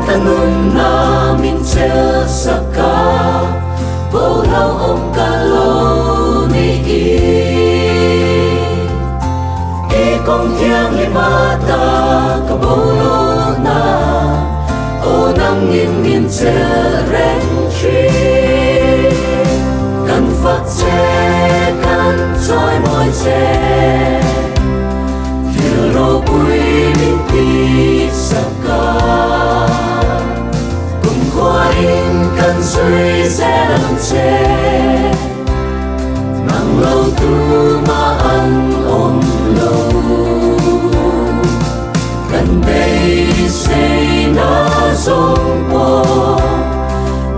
tanun namin saka Bulaw om kalo ni Ikong tiang limata kabulo na O nang in sereng chi Kan phát xe kan soi môi xe Thiều rô bùi min tì saka Cùng khoa in kan suy xe lăng xe Nang lâu tu ma ăn ôm lâu Kan đây xây na sông bò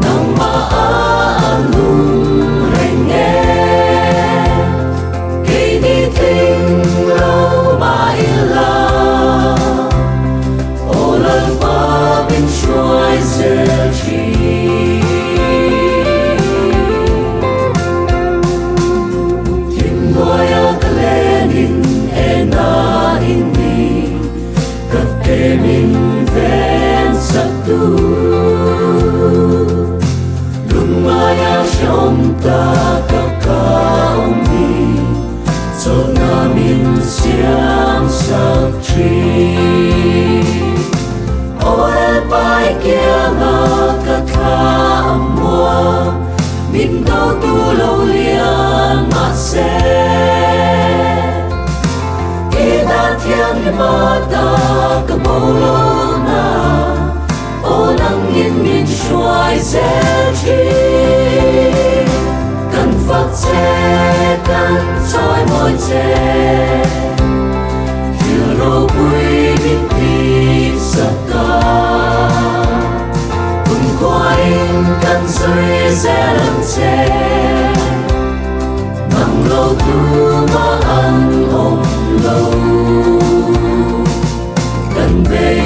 Nang ma ăn lung reng nghe Cây đi tình lâu ma ila Ô lần ba bên xoay giờ chi Kim ngôi ở cả Lenin e na ini Các kê mình ven sắc tu Lumaya siomta kakaumi So namin siyang sakri Oel pai kia nga kakaamwa Min daw tulaw liang mase Ida tiang limata kabolo na O nang in min shuai sẽ chi Cần phát xe cần soi môi xe Thiều rô bùi min tì saka Cùng khoa in cần suy xe lăng xe Nang lâu tu ma ăn ôm lâu Cần về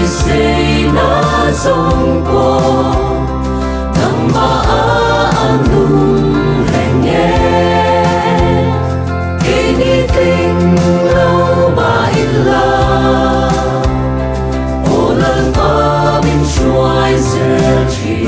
xây na sông bò Nang ma ăn lung reng nghe Cây đi tình lâu ma ila Ô lần ba bên xoay giờ chi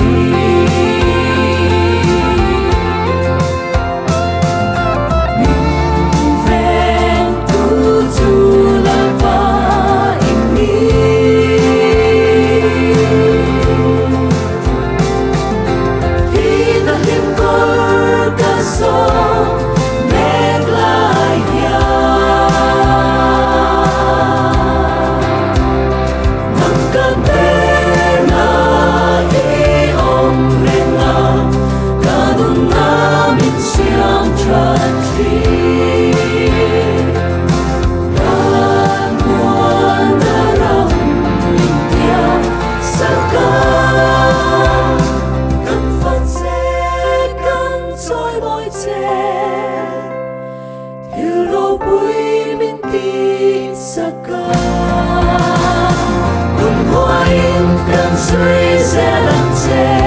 Saka Cùng hoa in cần suy sẽ lăng xe